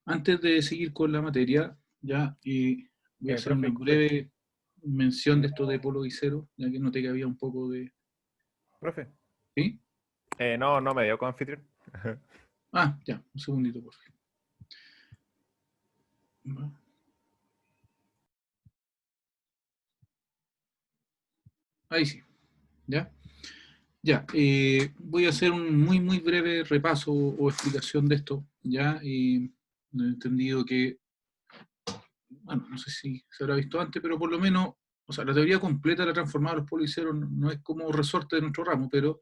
Antes de seguir con la materia, ya voy a hacer una breve mención de esto de polo y cero, ya que noté que había un poco de... Profe, ¿Sí? no me dio con anfitrión. Ah, ya, un segundito, por favor. Ahí sí, ¿ya? Ya, voy a hacer un muy breve repaso o explicación de esto, ¿ya? He entendido que, bueno, no sé si se habrá visto antes, pero por lo menos, o sea, la teoría completa de la transformada de los polos y ceros no es como resorte de nuestro ramo, pero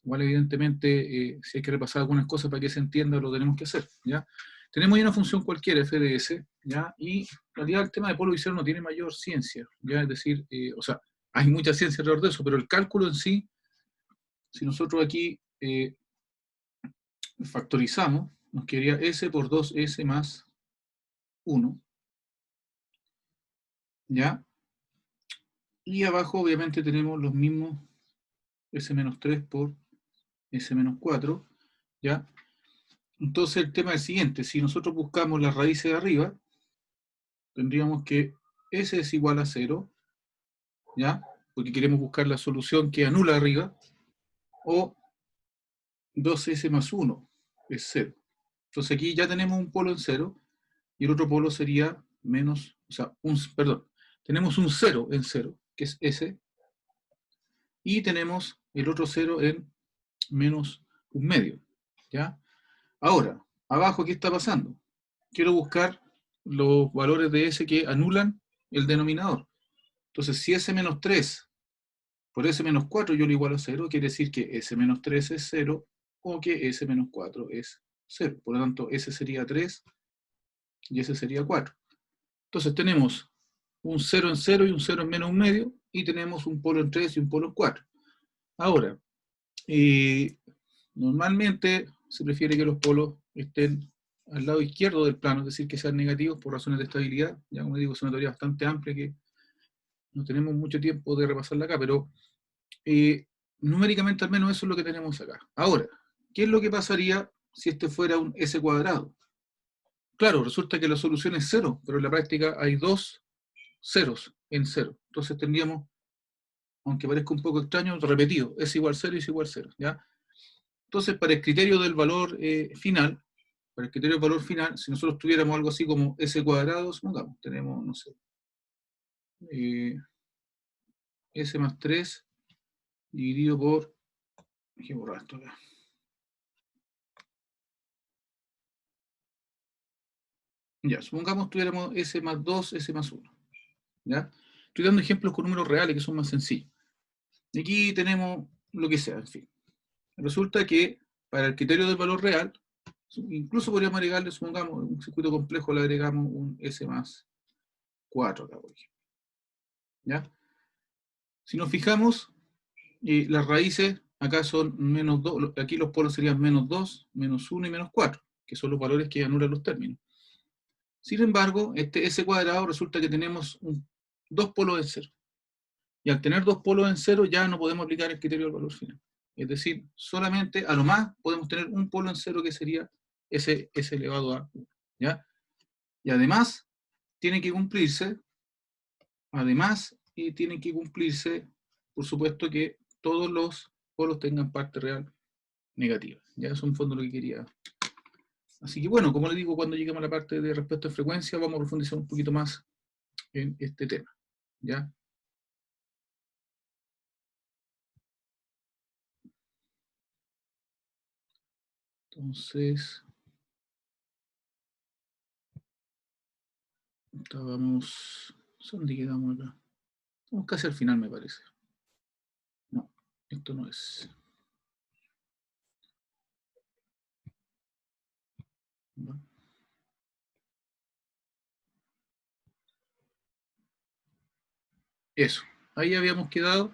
igual evidentemente si hay que repasar algunas cosas para que se entienda, lo tenemos que hacer, ¿ya? Tenemos ahí una función cualquiera, FDS, ¿ya? Y en realidad el tema de polo y cero no tiene mayor ciencia, ¿ya? Es decir, o sea, hay mucha ciencia alrededor de eso, pero el cálculo en sí, si nosotros aquí factorizamos, nos quedaría S por 2S más 1, ¿ya? Y abajo obviamente tenemos los mismos S menos 3 por S menos 4, ¿ya? Entonces el tema es el siguiente, si nosotros buscamos las raíces de arriba, tendríamos que S es igual a 0, ¿ya? Porque queremos buscar la solución que anula arriba, o 2S más 1 es 0. Entonces aquí ya tenemos un polo en 0, y el otro polo sería menos, o sea, perdón, tenemos un 0 en 0, que es S, y tenemos el otro 0 en menos un medio, ¿ya? Ahora, abajo, ¿qué está pasando? Quiero buscar los valores de S que anulan el denominador. Entonces, si S menos 3 por S menos 4 yo lo igualo a 0, quiere decir que S menos 3 es 0, o que S menos 4 es 0. Por lo tanto, S sería 3 y S sería 4. Entonces tenemos un 0 en 0 y un 0 en menos un medio, y tenemos un polo en 3 y un polo en 4. Ahora, normalmente se prefiere que los polos estén al lado izquierdo del plano, es decir, que sean negativos por razones de estabilidad. Ya como digo, es una teoría bastante amplia que no tenemos mucho tiempo de repasarla acá, pero numéricamente al menos eso es lo que tenemos acá. Ahora, ¿qué es lo que pasaría si este fuera un S cuadrado? Claro, resulta que la solución es 0, pero en la práctica hay dos ceros en 0. Entonces tendríamos, aunque parezca un poco extraño, repetido, S igual 0 y S igual 0, ¿ya? Entonces, para el criterio del valor final, si nosotros tuviéramos algo así como S cuadrado, supongamos, tenemos, no sé, S más 3 dividido por, hay que borrar esto acá. Ya, supongamos tuviéramos S más 2, S más 1, ¿ya? Estoy dando ejemplos con números reales que son más sencillos. Y aquí tenemos lo que sea, en fin. Resulta que para el criterio del valor real, incluso podríamos agregarle, supongamos, un circuito complejo, le agregamos un S más 4 acá, por ejemplo, ¿ya? Si nos fijamos, las raíces acá son menos 2, aquí los polos serían menos 2, menos 1 y menos 4, que son los valores que anulan los términos. Sin embargo, este S cuadrado resulta que tenemos dos polos en 0. Y al tener dos polos en 0 ya no podemos aplicar el criterio del valor final. Es decir, solamente a lo más podemos tener un polo en 0 que sería S elevado a 1. ¿Ya? Y además, tiene que cumplirse, por supuesto, que todos los polos tengan parte real negativa. Ya eso en fondo lo que quería. Así que bueno, como les digo, cuando lleguemos a la parte de respuesta de frecuencia, vamos a profundizar un poquito más en este tema. ¿Ya? Entonces, ¿dónde quedamos acá? Estamos casi al final, me parece. No, esto no es. ¿No? Eso. Ahí habíamos quedado,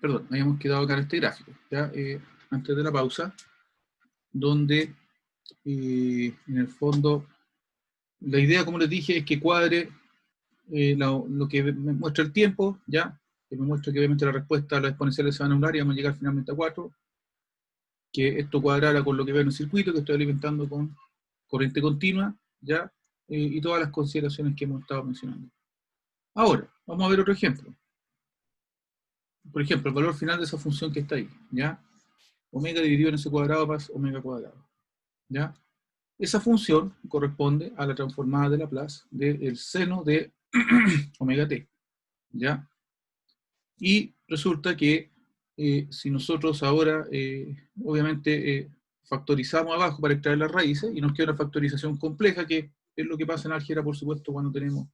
acá en este gráfico, ¿ya? Antes de la pausa, donde en el fondo la idea, como les dije, es que cuadre lo que me muestra el tiempo, ¿ya? Que me muestra que obviamente la respuesta a las exponenciales se van a anular y vamos a llegar finalmente a 4. que esto cuadrara con lo que veo en el circuito, que estoy alimentando con corriente continua, ¿ya? Y todas las consideraciones que hemos estado mencionando. Ahora, vamos a ver otro ejemplo. Por ejemplo, el valor final de esa función que está ahí, ¿ya? Omega dividido en ese cuadrado más omega cuadrado, ¿ya? Esa función corresponde a la transformada de Laplace del seno de omega t, ¿ya? Y resulta que si nosotros ahora, obviamente, factorizamos abajo para extraer las raíces y nos queda una factorización compleja, que es lo que pasa en álgebra, por supuesto, cuando tenemos,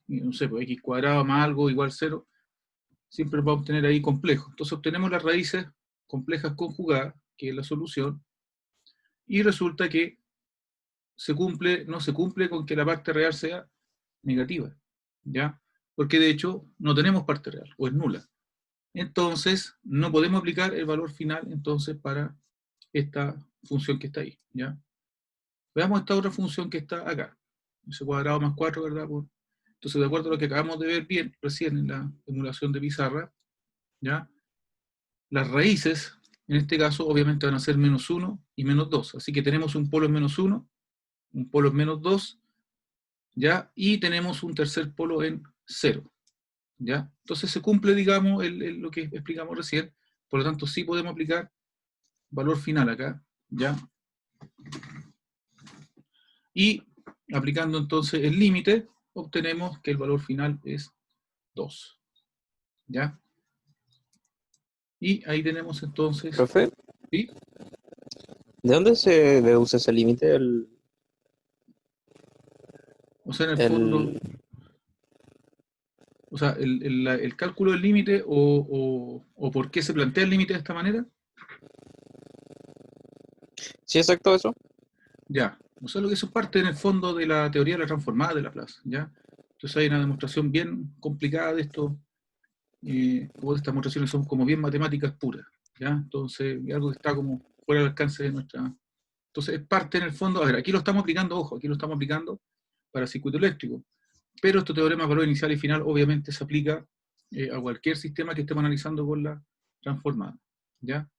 no sé, pues x cuadrado más algo igual 0, siempre vamos a obtener ahí complejo. Entonces obtenemos las raíces complejas conjugadas, que es la solución, y resulta que no se cumple con que la parte real sea negativa, ¿ya? Porque de hecho no tenemos parte real, o es nula. Entonces, no podemos aplicar el valor final entonces para esta función que está ahí, ¿ya? Veamos esta otra función que está acá. Ese cuadrado más 4, ¿verdad? Entonces, de acuerdo a lo que acabamos de ver bien recién en la emulación de pizarra, ¿ya? Las raíces, en este caso, obviamente van a ser menos 1 y menos 2. Así que tenemos un polo en menos 1, un polo en menos 2, ¿ya? Y tenemos un tercer polo en 0, ¿ya? Entonces se cumple, digamos, lo que explicamos recién. Por lo tanto, sí podemos aplicar valor final acá, ¿ya? Y aplicando entonces el límite, obtenemos que el valor final es 2, ¿ya? Y ahí tenemos entonces, Profe, ¿sí? ¿de dónde se deduce ese límite? O sea, en el fondo, El... o sea, el cálculo del límite o por qué se plantea el límite de esta manera, ¿Sí exacto eso? ya. O sea, lo que eso es parte en el fondo de la teoría de la transformada de Laplace, ¿ya? Entonces hay una demostración bien complicada de esto, como estas demostraciones son como bien matemáticas puras, ¿ya? Entonces, es algo que está como fuera del alcance de nuestra... Entonces, es parte en el fondo, a ver, aquí lo estamos aplicando, ojo, aquí lo estamos aplicando para circuito eléctrico, pero este teorema de valor inicial y final obviamente se aplica a cualquier sistema que estemos analizando con la transformada, ¿ya?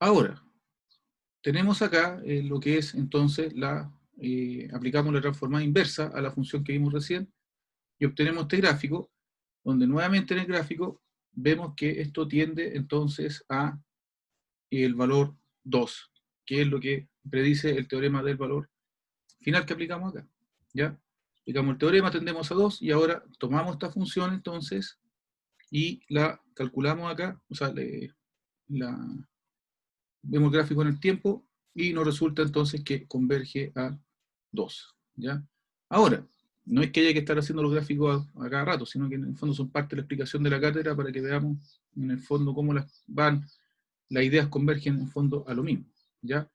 Ahora, tenemos acá lo que es entonces aplicamos la transformada inversa a la función que vimos recién y obtenemos este gráfico, donde nuevamente en el gráfico vemos que esto tiende entonces a el valor 2, que es lo que predice el teorema del valor final que aplicamos acá, ¿ya? Aplicamos el teorema, tendemos a 2 y ahora tomamos esta función entonces y la calculamos acá, o sea, la, vemos el gráfico en el tiempo y nos resulta entonces que converge a 2, ¿ya? Ahora, no es que haya que estar haciendo los gráficos a cada rato, sino que en el fondo son parte de la explicación de la cátedra para que veamos en el fondo cómo las ideas convergen en el fondo a lo mismo, ¿ya?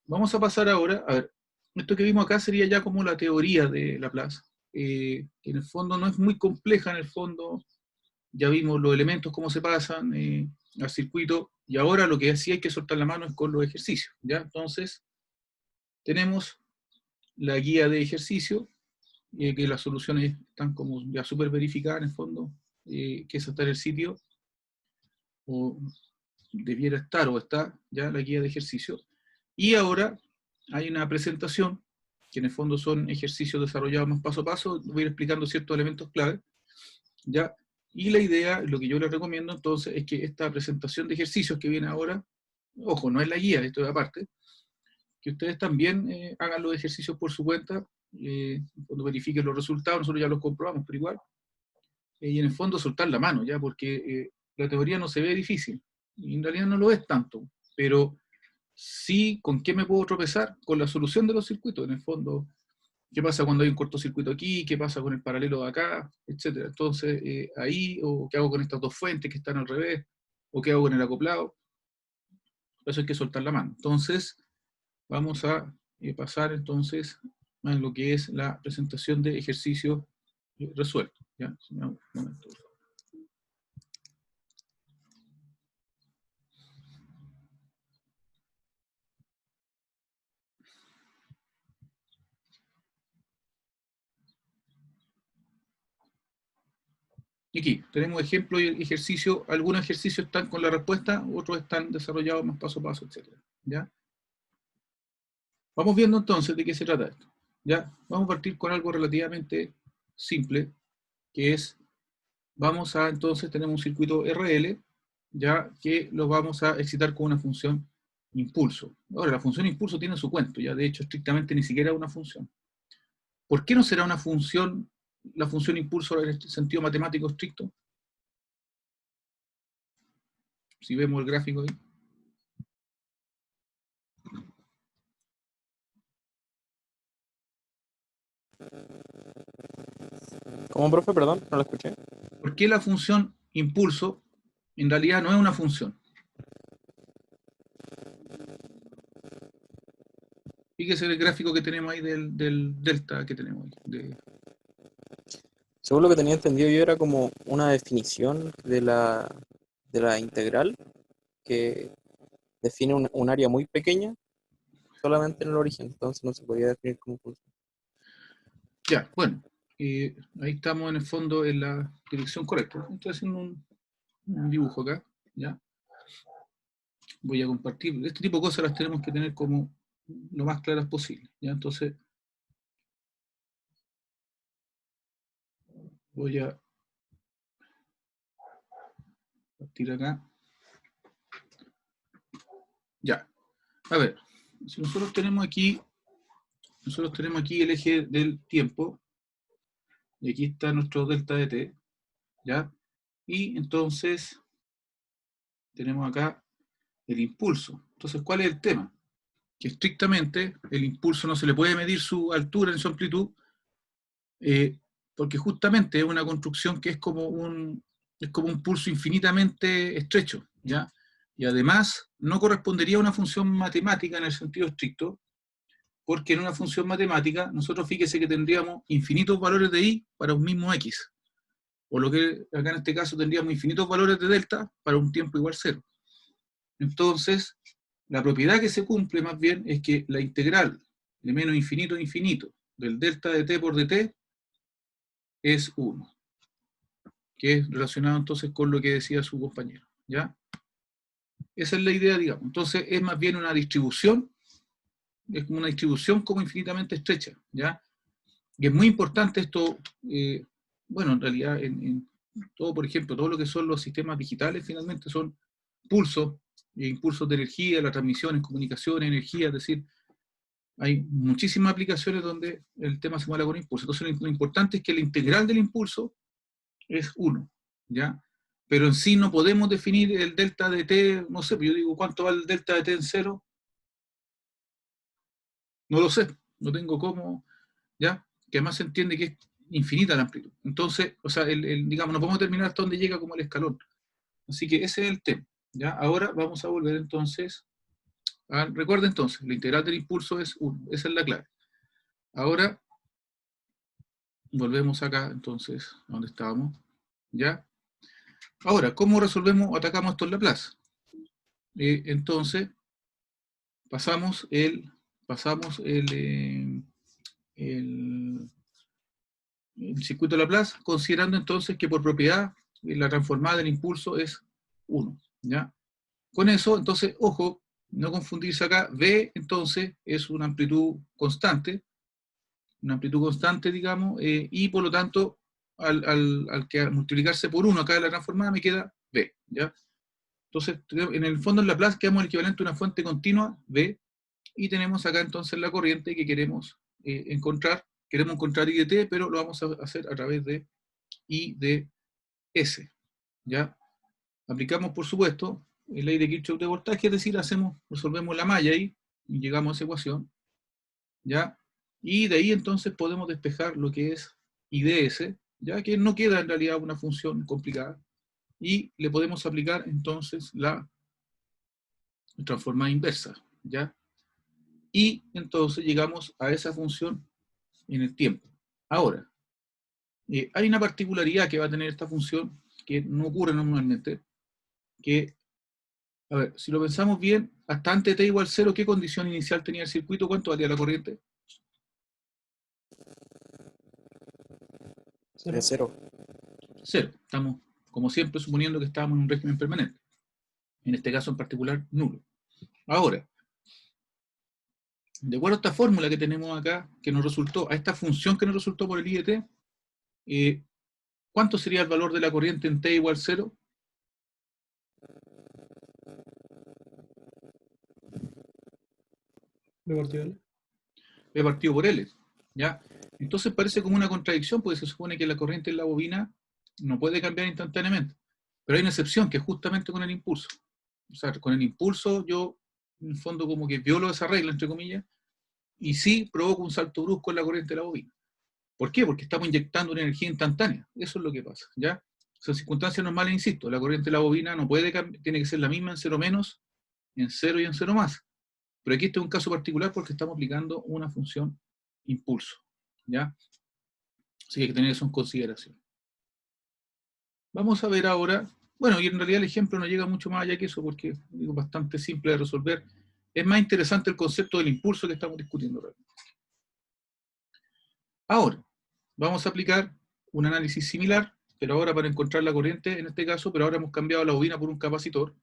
Vamos a pasar ahora, a ver, esto que vimos acá sería ya como la teoría de Laplace, que en el fondo no es muy compleja, en el fondo ya vimos los elementos, cómo se pasan al circuito, y ahora lo que sí hay que soltar la mano es con los ejercicios, ¿ya? Entonces, tenemos la guía de ejercicio, que las soluciones están como ya súper verificadas en el fondo, que eso está en el sitio, o debiera estar, o está ya la guía de ejercicio. Y ahora hay una presentación, que en el fondo son ejercicios desarrollados más paso a paso, voy a ir explicando ciertos elementos clave, ¿ya? Y la idea, lo que yo les recomiendo entonces, es que esta presentación de ejercicios que viene ahora, ojo, no es la guía, esto es aparte, que ustedes también hagan los ejercicios por su cuenta, cuando verifiquen los resultados, nosotros ya los comprobamos, pero igual, y en el fondo soltar la mano, ¿ya? Porque la teoría no se ve difícil, y en realidad no lo es tanto, pero sí, ¿con qué me puedo tropezar? Con la solución de los circuitos, en el fondo. ¿Qué pasa cuando hay un cortocircuito aquí? ¿Qué pasa con el paralelo de acá? Etcétera. Entonces, ahí, o qué hago con estas dos fuentes que están al revés, o qué hago con el acoplado. Por eso hay que soltar la mano. Entonces, vamos a pasar entonces a lo que es la presentación de ejercicios resueltos. ¿Ya? Un momento. Aquí tenemos ejemplo y ejercicio. Algunos ejercicios están con la respuesta, otros están desarrollados más paso a paso, etc. ¿Ya? Vamos viendo entonces de qué se trata esto. ¿Ya? Vamos a partir con algo relativamente simple, que es, vamos a, entonces, tenemos un circuito RL, ya que lo vamos a excitar con una función impulso. Ahora, la función impulso tiene su cuento, ya de hecho, estrictamente ni siquiera es una función. ¿Por qué no será una función, la función impulso en el sentido matemático estricto? Si vemos el gráfico ahí. ¿Cómo, profe? Perdón, no lo escuché. ¿Por qué la función impulso en realidad no es una función? Fíjese el gráfico que tenemos ahí del delta que tenemos ahí. Según lo que tenía entendido yo, era como una definición de la integral que define un área muy pequeña solamente en el origen, entonces no se podía definir como función. Ya, bueno, ahí estamos en el fondo en la dirección correcta. Estoy haciendo un dibujo acá, ¿ya? Voy a compartir. Este tipo de cosas las tenemos que tener como lo más claras posible, ¿ya? Entonces, voy a partir acá. Ya, a ver, si nosotros tenemos aquí el eje del tiempo, y aquí está nuestro delta de t, ¿ya? Y entonces tenemos acá el impulso. Entonces, ¿cuál es el tema? Que estrictamente el impulso no se le puede medir su altura ni su amplitud, porque justamente es una construcción que es como un pulso infinitamente estrecho, ¿ya? Y además no correspondería a una función matemática en el sentido estricto, porque en una función matemática nosotros fíjese que tendríamos infinitos valores de i para un mismo x, o lo que acá en este caso tendríamos infinitos valores de delta para un tiempo igual cero. Entonces, la propiedad que se cumple más bien es que la integral de menos infinito a infinito del delta de t por dt es 1, que es relacionado entonces con lo que decía su compañero, ¿ya? Esa es la idea, digamos. Entonces, es más bien una distribución, es como una distribución como infinitamente estrecha, ¿ya? Y es muy importante esto, bueno, en realidad, en todo, por ejemplo, todo lo que son los sistemas digitales, finalmente son pulsos, impulsos de energía, la transmisión en comunicación, energía, es decir, hay muchísimas aplicaciones donde el tema se mueve con impulso. Entonces, lo importante es que la integral del impulso es 1, ¿ya? Pero en sí no podemos definir el delta de t, no sé, yo digo, ¿cuánto va el delta de t en 0? No lo sé, no tengo cómo, ¿ya? Que además se entiende que es infinita la amplitud. Entonces, o sea, digamos, no podemos determinar hasta dónde llega como el escalón. Así que ese es el tema, ¿ya? Ahora vamos a volver entonces, recuerda entonces, la integral del impulso es 1, esa es la clave. Ahora, volvemos acá entonces, a donde estábamos, ¿ya? Ahora, ¿cómo resolvemos o atacamos esto en Laplace? Entonces, pasamos el circuito de Laplace, considerando entonces que por propiedad la transformada del impulso es 1, ¿ya? Con eso, entonces, ojo, no confundirse acá, V entonces es una amplitud constante, digamos, y por lo tanto, al multiplicarse por 1 acá de la transformada me queda V, ¿ya? Entonces, en el fondo en Laplace quedamos el equivalente a una fuente continua, V, y tenemos acá entonces la corriente que queremos encontrar. Queremos encontrar I de T, pero lo vamos a hacer a través de I de S, ¿ya? Aplicamos, por supuesto, la ley de Kirchhoff de voltaje, es decir, resolvemos la malla ahí, y llegamos a esa ecuación, ¿ya? Y de ahí entonces podemos despejar lo que es I de S, ya que no queda en realidad una función complicada, y le podemos aplicar entonces la transformada inversa, ¿ya? Y entonces llegamos a esa función en el tiempo. Ahora, hay una particularidad que va a tener esta función que no ocurre normalmente, que, a ver, si lo pensamos bien, hasta antes de t igual 0, ¿qué condición inicial tenía el circuito? ¿Cuánto valía la corriente? De cero. 0. Estamos, como siempre, suponiendo que estábamos en un régimen permanente. En este caso en particular, nulo. Ahora, de acuerdo a esta fórmula que tenemos acá, que nos resultó, a esta función que nos resultó por el IDT, ¿cuánto sería el valor de la corriente en t igual 0? B partido L. B partido por L. ¿Ya? Entonces parece como una contradicción, porque se supone que la corriente en la bobina no puede cambiar instantáneamente. Pero hay una excepción, que es justamente con el impulso. O sea, con el impulso yo, en el fondo, como que violo esa regla, entre comillas, y sí provoco un salto brusco en la corriente de la bobina. ¿Por qué? Porque estamos inyectando una energía instantánea. Eso es lo que pasa, ¿ya? Son circunstancias normales, insisto, la corriente de la bobina no puede cambiar, tiene que ser la misma en 0 menos, en 0 y en 0 más. Pero aquí este es un caso particular porque estamos aplicando una función impulso, ¿ya? Así que hay que tener eso en consideración. Vamos a ver ahora, bueno, y en realidad el ejemplo no llega mucho más allá que eso porque es bastante simple de resolver. Es más interesante el concepto del impulso que estamos discutiendo realmente. Ahora, vamos a aplicar un análisis similar, pero ahora para encontrar la corriente, en este caso, pero ahora hemos cambiado la bobina por un capacitor,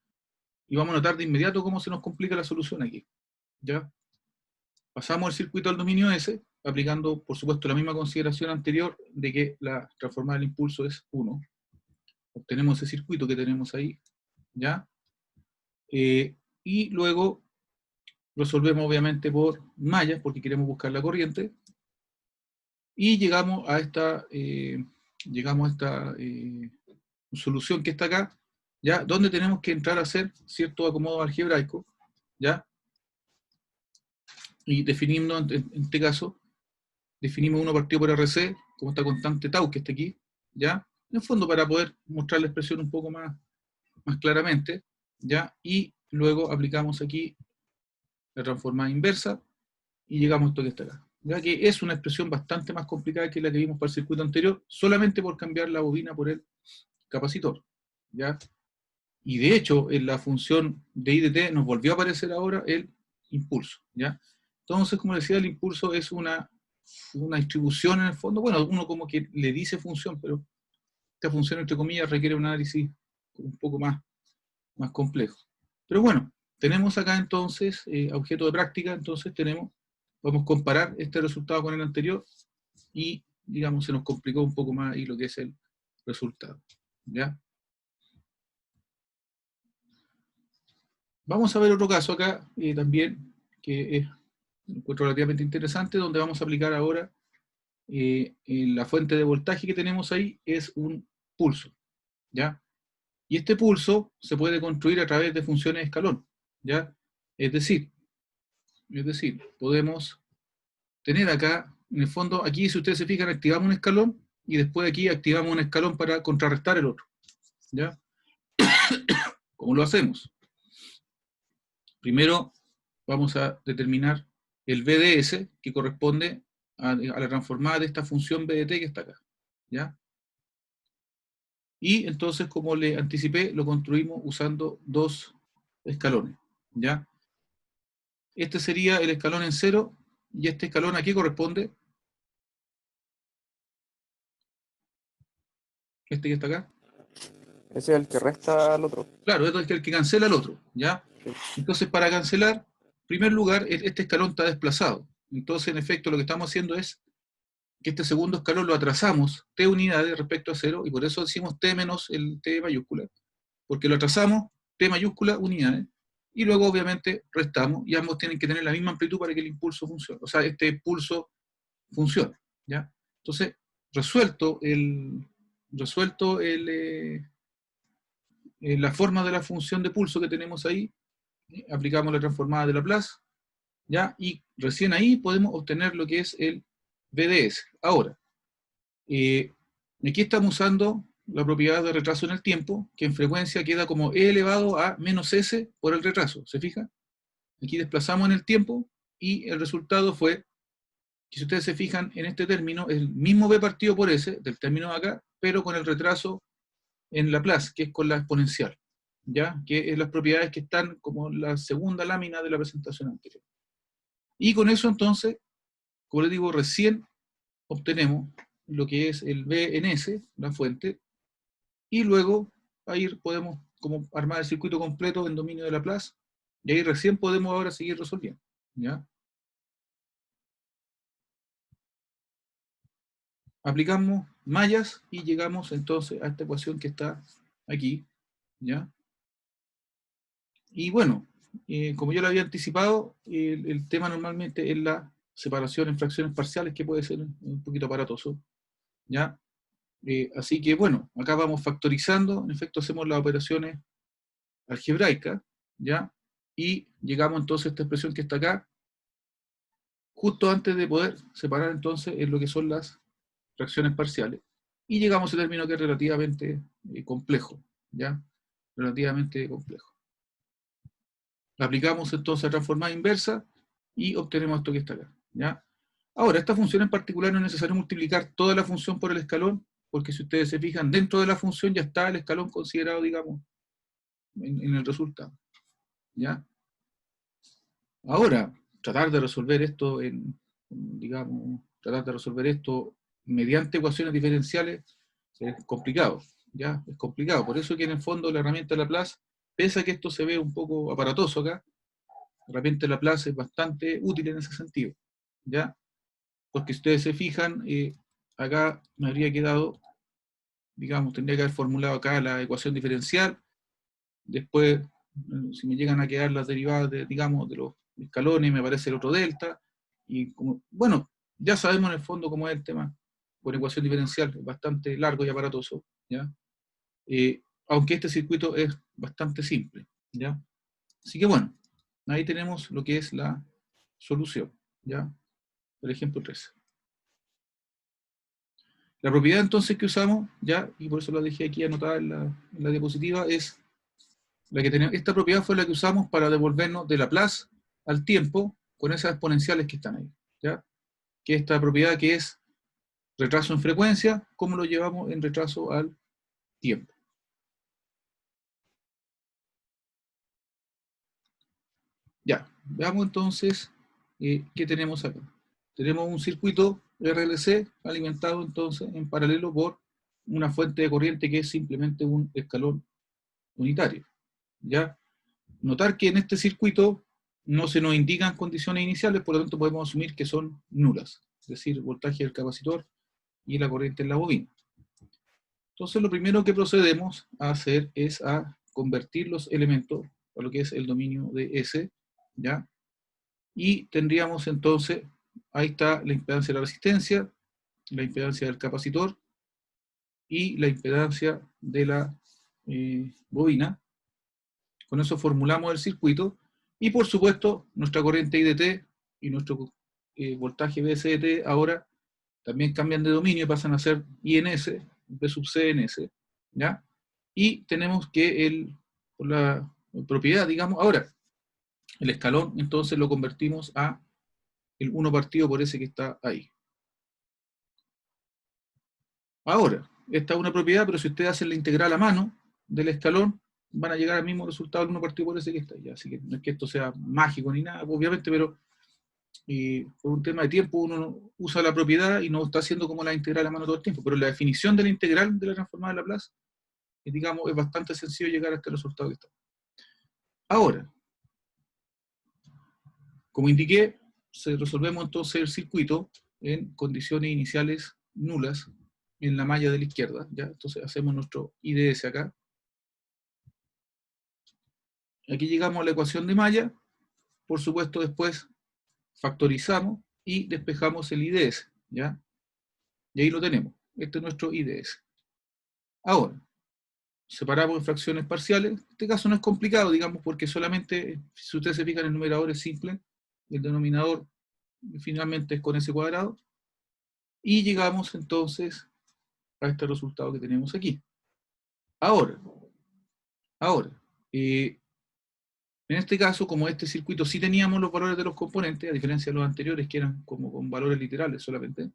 y vamos a notar de inmediato cómo se nos complica la solución aquí, ¿ya? Pasamos el circuito al dominio S, aplicando, por supuesto, la misma consideración anterior de que la transformada del impulso es 1. Obtenemos ese circuito que tenemos ahí, ¿ya? Y luego resolvemos obviamente por mallas, porque queremos buscar la corriente, y llegamos a esta solución que está acá, ¿ya? Donde tenemos que entrar a hacer cierto acomodo algebraico, ¿ya? Y definiendo, en este caso, definimos 1 partido por RC, como esta constante tau que está aquí, ¿ya? En el fondo para poder mostrar la expresión un poco más claramente, ¿ya? Y luego aplicamos aquí la transformada inversa y llegamos a esto que está acá. Ya que es una expresión bastante más complicada que la que vimos para el circuito anterior, solamente por cambiar la bobina por el capacitor, ¿ya? Y de hecho, en la función de IDT nos volvió a aparecer ahora el impulso, ¿ya? Entonces, como decía, el impulso es una distribución en el fondo. Bueno, uno como que le dice función, pero esta función, entre comillas, requiere un análisis un poco más complejo. Pero bueno, tenemos acá entonces, objeto de práctica, entonces vamos a comparar este resultado con el anterior y, digamos, se nos complicó un poco más ahí lo que es el resultado, ¿ya? Vamos a ver otro caso acá, también, que es un encuentro relativamente interesante, donde vamos a aplicar ahora la fuente de voltaje que tenemos ahí es un pulso, ¿ya? Y este pulso se puede construir a través de funciones de escalón, ¿ya? Es decir, podemos tener acá, en el fondo, aquí si ustedes se fijan, activamos un escalón y después aquí activamos un escalón para contrarrestar el otro, ¿ya? ¿Cómo lo hacemos? Primero vamos a determinar el BDS, que corresponde a la transformada de esta función BDT que está acá, ¿ya? Y entonces, como le anticipé, lo construimos usando 2 escalones, ¿ya? Este sería el escalón en 0, y este escalón aquí corresponde, este que está acá. Ese es el que resta al otro. Claro, este es el que cancela al otro, ¿ya? Entonces, para cancelar, en primer lugar, este escalón está desplazado. Entonces, en efecto, lo que estamos haciendo es que este segundo escalón lo atrasamos t unidades respecto a 0, y por eso decimos t menos el t mayúscula, porque lo atrasamos t mayúscula unidades, y luego obviamente restamos, y ambos tienen que tener la misma amplitud para que el impulso funcione, o sea, este pulso funcione, ¿ya? Entonces, resuelto la forma de la función de pulso que tenemos ahí, aplicamos la transformada de Laplace, ¿ya? Y recién ahí podemos obtener lo que es el BDS. Ahora, aquí estamos usando la propiedad de retraso en el tiempo, que en frecuencia queda como e elevado a menos s por el retraso, ¿se fija? Aquí desplazamos en el tiempo y el resultado fue que, si ustedes se fijan en este término, es el mismo b partido por s del término de acá, pero con el retraso en Laplace, que es con la exponencial, ¿ya? Que es las propiedades que están como la segunda lámina de la presentación anterior. Y con eso entonces, como les digo, recién obtenemos lo que es el B en S, la fuente, y luego ahí podemos como armar el circuito completo en dominio de Laplace, y ahí recién podemos ahora seguir resolviendo, ¿ya? Aplicamos mallas y llegamos entonces a esta ecuación que está aquí, ¿ya? Y bueno, como yo lo había anticipado, el tema normalmente es la separación en fracciones parciales, que puede ser un poquito aparatoso, ¿ya? Así que bueno, acá vamos factorizando, en efecto hacemos las operaciones algebraicas, ¿ya? Y llegamos entonces a esta expresión que está acá, justo antes de poder separar entonces en lo que son las fracciones parciales. Y llegamos a ese término que es relativamente complejo, ¿ya? Relativamente complejo. Aplicamos entonces a transformada inversa y obtenemos esto que está acá, ¿ya? Ahora, esta función en particular no es necesario multiplicar toda la función por el escalón, porque si ustedes se fijan, dentro de la función ya está el escalón considerado, digamos, en el resultado, ¿ya? Ahora, tratar de resolver esto digamos, tratar de resolver esto mediante ecuaciones diferenciales es complicado, ¿ya? Es complicado. Por eso que en el fondo la herramienta de Laplace, pese a que esto se ve un poco aparatoso acá, la herramienta de Laplace es bastante útil en ese sentido, ¿ya? Porque si ustedes se fijan, acá me habría quedado, digamos, tendría que haber formulado acá la ecuación diferencial, después, si me llegan a quedar las derivadas, digamos, de los escalones, me aparece el otro delta, y como, bueno, ya sabemos en el fondo cómo es el tema por ecuación diferencial, es bastante largo y aparatoso, ¿ya? Aunque este circuito es bastante simple, ¿ya? Así que bueno, ahí tenemos lo que es la solución, ¿ya? Por ejemplo 3. La propiedad entonces que usamos, ya, y por eso la dejé aquí anotada en la diapositiva, es la que tenemos. Esta propiedad fue la que usamos para devolvernos de Laplace al tiempo con esas exponenciales que están ahí, ¿ya? Que esta propiedad que es retraso en frecuencia, ¿cómo lo llevamos en retraso al tiempo? Ya, veamos entonces qué tenemos acá. Tenemos un circuito RLC alimentado entonces en paralelo por una fuente de corriente que es simplemente un escalón unitario, ¿ya? Notar que en este circuito no se nos indican condiciones iniciales, por lo tanto podemos asumir que son nulas, es decir, voltaje del capacitor y la corriente en la bobina. Entonces lo primero que procedemos a hacer es a convertir los elementos a lo que es el dominio de S, ¿ya? Y tendríamos entonces, ahí está la impedancia de la resistencia, la impedancia del capacitor y la impedancia de la bobina. Con eso formulamos el circuito y por supuesto nuestra corriente IDT y nuestro voltaje VSDT ahora también cambian de dominio y pasan a ser INS, V sub C en S, ¿ya? Y tenemos que por la propiedad, digamos, ahora, el escalón entonces lo convertimos a el 1 partido por ese que está ahí. Ahora, esta es una propiedad, pero si ustedes hacen la integral a mano del escalón, van a llegar al mismo resultado del 1 partido por ese que está ahí. Así que no es que esto sea mágico ni nada, obviamente, pero por un tema de tiempo uno usa la propiedad y no está haciendo como la integral a mano todo el tiempo. Pero la definición de la integral de la transformada de Laplace, digamos, es bastante sencillo llegar a este resultado que está. Ahora, como indiqué, resolvemos entonces el circuito en condiciones iniciales nulas en la malla de la izquierda, ¿ya? Entonces hacemos nuestro IDS acá. Aquí llegamos a la ecuación de malla, por supuesto después factorizamos y despejamos el IDS, ¿ya? Y ahí lo tenemos, este es nuestro IDS. Ahora, separamos en fracciones parciales, en este caso no es complicado, digamos, porque solamente, si ustedes se fijan, el numerador es simple, el denominador finalmente es con ese cuadrado, y llegamos entonces a este resultado que tenemos aquí. Ahora, en este caso, como este circuito sí teníamos los valores de los componentes, a diferencia de los anteriores que eran como con valores literales solamente,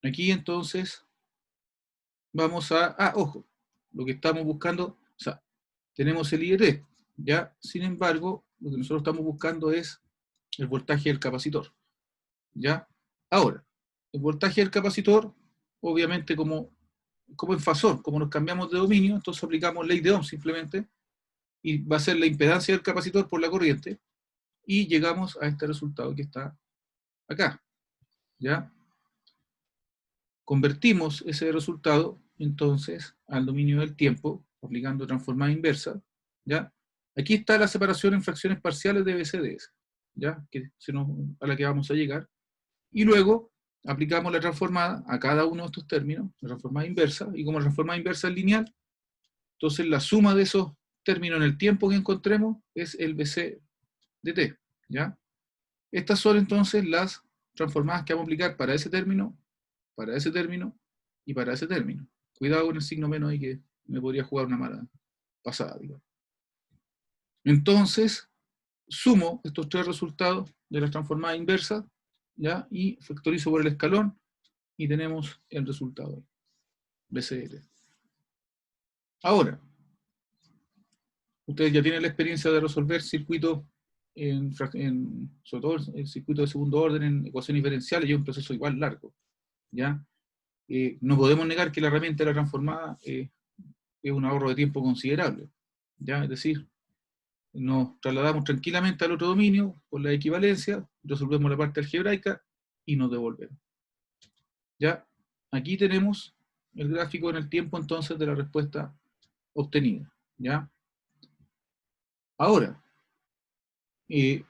aquí entonces vamos ojo, lo que estamos buscando, o sea, tenemos el IDT, ya, sin embargo, lo que nosotros estamos buscando es el voltaje del capacitor, ya. Ahora, el voltaje del capacitor, obviamente como como en fasor, como nos cambiamos de dominio, entonces aplicamos ley de Ohm simplemente, y va a ser la impedancia del capacitor por la corriente, y llegamos a este resultado que está acá, ¿ya? Convertimos ese resultado, entonces, al dominio del tiempo, aplicando transformada inversa, ¿ya? Aquí está la separación en fracciones parciales de BCDS, ¿ya? A la que vamos a llegar. Y luego aplicamos la transformada a cada uno de estos términos, la transformada inversa, y como la transformada inversa es lineal, entonces la suma de esos términos en el tiempo que encontremos es el BC de t, ¿ya? Estas son entonces las transformadas que vamos a aplicar para ese término y para ese término. Cuidado con el signo menos ahí que me podría jugar una mala pasada, digamos. Entonces, sumo estos tres resultados de la transformada inversa, ¿ya? Y factorizo por el escalón y tenemos el resultado BCL. Ahora, ustedes ya tienen la experiencia de resolver circuitos, sobre todo el circuito de segundo orden en ecuaciones diferenciales, y es un proceso igual largo, ¿ya? No podemos negar que la herramienta de la transformada es un ahorro de tiempo considerable, ¿ya? Es decir, nos trasladamos tranquilamente al otro dominio por la equivalencia, resolvemos la parte algebraica y nos devolvemos. ¿Ya? Aquí tenemos el gráfico en el tiempo entonces de la respuesta obtenida. ¿Ya? Ahora,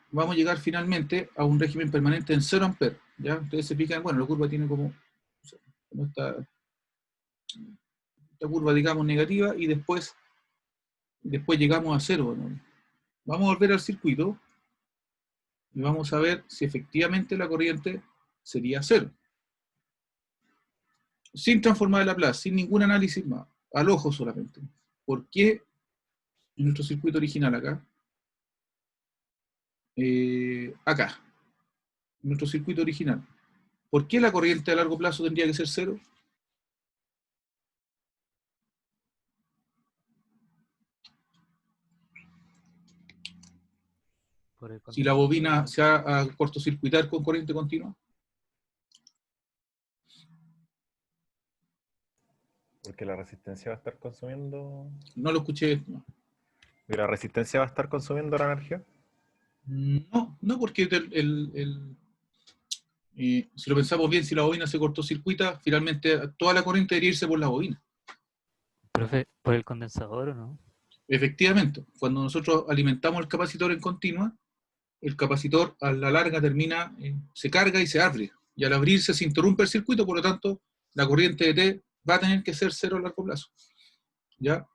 vamos a llegar finalmente a un régimen permanente en 0 amperes. ¿Ya? Ustedes se fijan, bueno, la curva tiene como esta curva, digamos, negativa, y después llegamos a 0, ¿no? Vamos a volver al circuito y vamos a ver si efectivamente la corriente sería 0. Sin transformar el Laplace, sin ningún análisis más, al ojo solamente. ¿Por qué en nuestro circuito original acá? Acá, en nuestro circuito original. ¿Por qué la corriente a largo plazo tendría que ser 0? Si la bobina se va a cortocircuitar con corriente continua. Porque la resistencia va a estar consumiendo... No lo escuché. No, ¿Y la resistencia va a estar consumiendo la energía? no porque si lo pensamos bien, si la bobina se cortocircuita, finalmente toda la corriente debería irse por la bobina. Profe, ¿por el condensador o no? Efectivamente, cuando nosotros alimentamos el capacitor en continua, el capacitor a la larga termina, se carga y se abre. Y al abrirse se interrumpe el circuito, por lo tanto, la corriente de T va a tener que ser 0 a largo plazo. ¿Ya?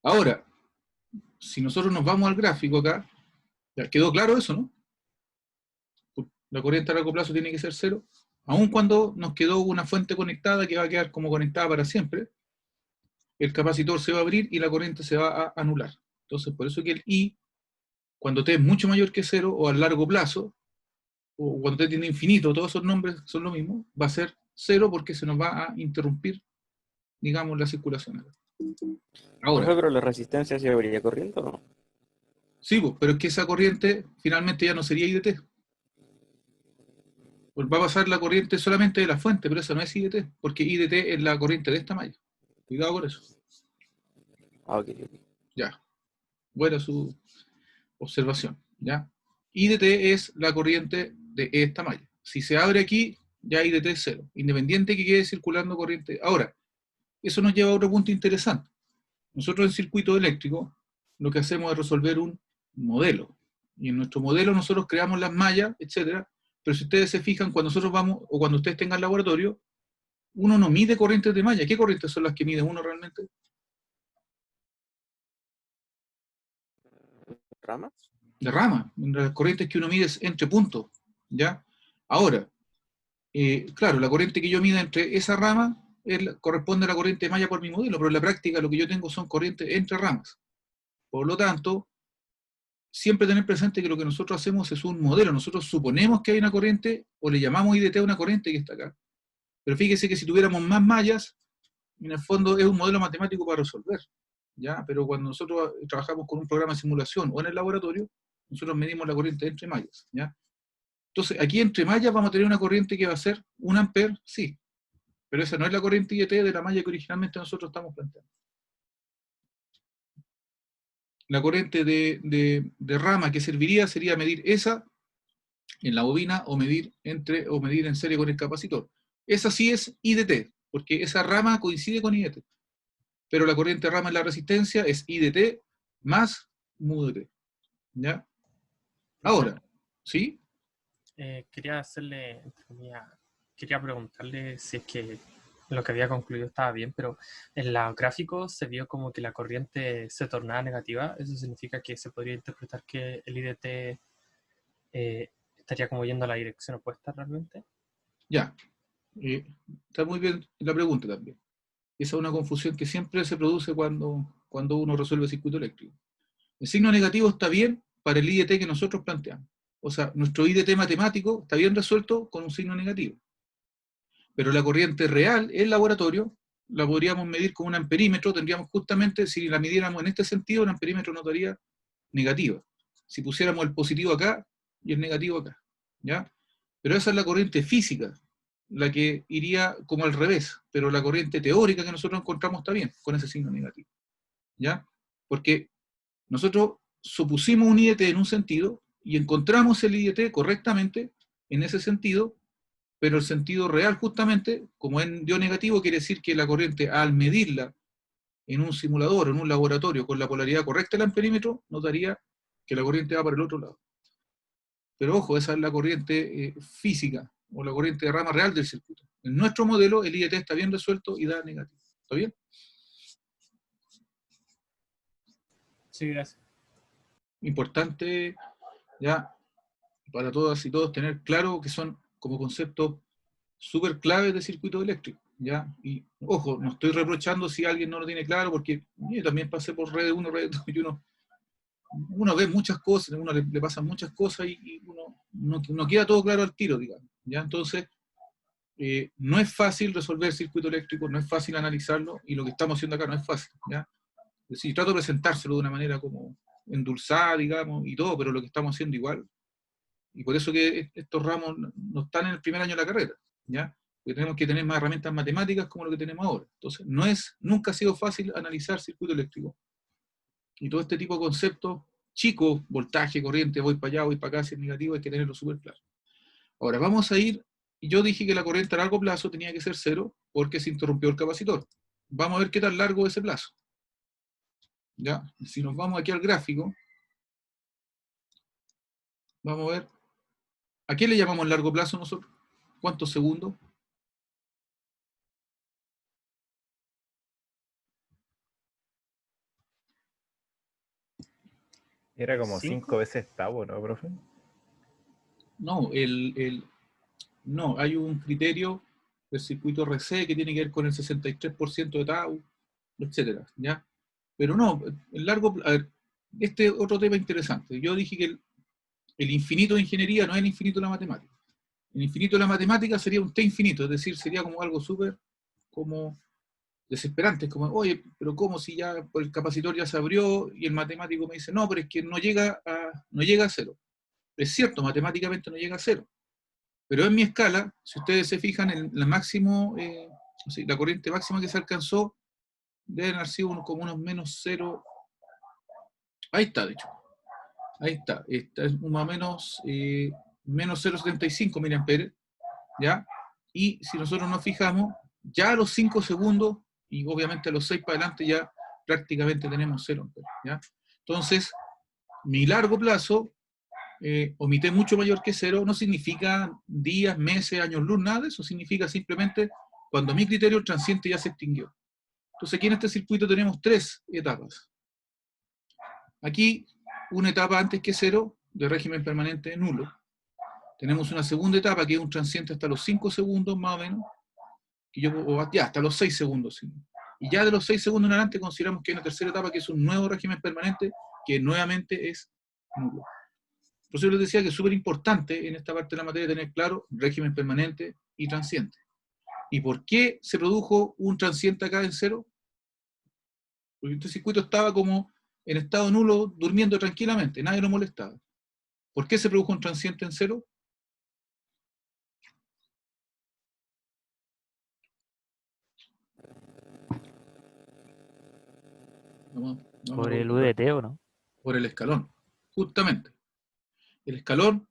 Ahora, si nosotros nos vamos al gráfico acá, ¿ya quedó claro eso, no? La corriente a largo plazo tiene que ser 0, aun cuando nos quedó una fuente conectada que va a quedar como conectada para siempre, el capacitor se va a abrir y la corriente se va a anular. Entonces, por eso que el I, cuando T es mucho mayor que 0, o a largo plazo, o cuando T tiene infinito, todos esos nombres son lo mismo, va a ser 0 porque se nos va a interrumpir, digamos, la circulación. Ahora, Profe, pero la resistencia se habría corriente o no? sí, pero es que esa corriente finalmente ya no sería I de T. Pues va a pasar la corriente solamente de la fuente, pero eso no es I de T, porque I de T es la corriente de esta malla. Cuidado con eso. Ah, ok. Ya. Buena su observación. ¿Ya? I de T es la corriente de esta malla. Si se abre aquí, ya I de T es 0. Independiente que quede circulando corriente. Ahora, eso nos lleva a otro punto interesante. Nosotros en circuito eléctrico lo que hacemos es resolver un modelo. Y en nuestro modelo nosotros creamos las mallas, etcétera. Pero si ustedes se fijan, cuando nosotros vamos, o cuando ustedes tengan laboratorio, uno no mide corrientes de malla. ¿Qué corrientes son las que mide uno realmente? ¿Ramas? De rama. Las corrientes que uno mide es entre puntos. ¿Ya? Ahora, claro, la corriente que yo mida entre esa rama corresponde a la corriente de malla por mi modelo, pero en la práctica lo que yo tengo son corrientes entre ramas. Por lo tanto, siempre tener presente que lo que nosotros hacemos es un modelo. Nosotros suponemos que hay una corriente, o le llamamos IDT a una corriente que está acá. Pero fíjese que si tuviéramos más mallas, en el fondo es un modelo matemático para resolver. ¿Ya? Pero cuando nosotros trabajamos con un programa de simulación o en el laboratorio, nosotros medimos la corriente entre mallas. ¿Ya? Entonces, aquí entre mallas vamos a tener una corriente que va a ser 1 ampere, sí. Pero esa no es la corriente IET de la malla que originalmente nosotros estamos planteando. La corriente de rama que serviría sería medir esa en la bobina o medir en serie con el capacitor. Esa sí es IDT, porque esa rama coincide con IDT. Pero la corriente rama en la resistencia es IDT más MUDT. ¿Ya? Ahora, ¿sí? Quería hacerle, entre comillas, quería preguntarle si es que lo que había concluido estaba bien, pero en los gráficos se vio como que la corriente se tornaba negativa. Eso significa que se podría interpretar que el IDT estaría como yendo a la dirección opuesta realmente. Ya. Está muy bien la pregunta también. Esa es una confusión que siempre se produce cuando uno resuelve circuito eléctrico. El signo negativo está bien para el IDT que nosotros planteamos. O sea, nuestro IDT matemático está bien resuelto con un signo negativo. Pero la corriente real, en laboratorio, la podríamos medir con un amperímetro, tendríamos justamente, si la midiéramos en este sentido, un amperímetro nos daría negativa. Si pusiéramos el positivo acá y el negativo acá. ¿Ya? Pero esa es la corriente física, la que iría como al revés, pero la corriente teórica que nosotros encontramos está bien, con ese signo negativo. ¿Ya? Porque nosotros supusimos un IDT en un sentido y encontramos el IDT correctamente en ese sentido, pero el sentido real justamente, como dio negativo, quiere decir que la corriente al medirla en un simulador, en un laboratorio, con la polaridad correcta del amperímetro, nos daría que la corriente va para el otro lado. Pero ojo, esa es la corriente física, o la corriente de rama real del circuito. En nuestro modelo, el IDT está bien resuelto y da negativo. ¿Está bien? Sí, gracias. Importante, ya, para todas y todos, tener claro que son como conceptos súper claves de circuito eléctrico. ¿Ya? Y ojo, no estoy reprochando si alguien no lo tiene claro, porque yo también pasé por red 1, red 2, y uno ve muchas cosas, a uno le pasan muchas cosas y uno no queda todo claro al tiro, digamos. ¿Ya? Entonces, no es fácil resolver circuito eléctrico, no es fácil analizarlo, y lo que estamos haciendo acá no es fácil. ¿Ya? Es decir, trato de presentárselo de una manera como endulzada, digamos, y todo, pero lo que estamos haciendo igual. Y por eso que estos ramos no están en el primer año de la carrera, ¿ya? Porque tenemos que tener más herramientas matemáticas como lo que tenemos ahora. Entonces, nunca ha sido fácil analizar circuito eléctrico. Y todo este tipo de conceptos, chicos, voltaje, corriente, voy para allá, voy para acá, si es negativo, hay que tenerlo súper claro. Ahora, vamos a ir, y yo dije que la corriente a largo plazo tenía que ser cero, porque se interrumpió el capacitor. Vamos a ver qué tan largo es ese plazo. ¿Ya? Si nos vamos aquí al gráfico, vamos a ver, ¿a qué le llamamos largo plazo nosotros? ¿Cuántos segundos? Era como 5. 5 veces tau, ¿no, profe? No, no, hay un criterio del circuito RC que tiene que ver con el 63% de tau, etcétera, ¿ya? Pero no, el largo, a ver, este otro tema interesante. Yo dije que el infinito de ingeniería no es el infinito de la matemática. El infinito de la matemática sería un T infinito, es decir, sería como algo súper como desesperante, es como, oye, pero ¿cómo si ya el capacitor ya se abrió y el matemático me dice, no, pero es que no llega a cero? Es cierto, matemáticamente no llega a cero. Pero en mi escala, si ustedes se fijan, el máximo, la corriente máxima que se alcanzó deben haber sido como unos menos cero. Ahí está, de hecho. Ahí está. Esta es más o menos menos 0,75 miliamperes. ¿Ya? Y si nosotros nos fijamos, ya a los 5 segundos, y obviamente a los 6 para adelante, ya prácticamente tenemos 0 amperes. ¿Ya? Entonces, mi largo plazo, omité mucho mayor que 0, no significa días, meses, años luz, nada de eso, significa simplemente cuando mi criterio transiente ya se extinguió. Entonces aquí en este circuito tenemos 3 etapas. Aquí una etapa antes que 0 de régimen permanente nulo. Tenemos una segunda etapa que es un transiente hasta los 5 segundos más o menos, o ya hasta los 6 segundos. ¿sí? Y ya de los 6 segundos en adelante consideramos que hay una tercera etapa que es un nuevo régimen permanente que nuevamente es nulo. Por eso yo les decía que es súper importante en esta parte de la materia tener claro régimen permanente y transiente. ¿Y por qué se produjo un transiente acá en 0? Porque este circuito estaba como en estado nulo, durmiendo tranquilamente, nadie lo molestaba. ¿Por qué se produjo un transiente en 0? No me Por el acuerdo. UDT, ¿o no? Por el escalón, justamente. El escalón,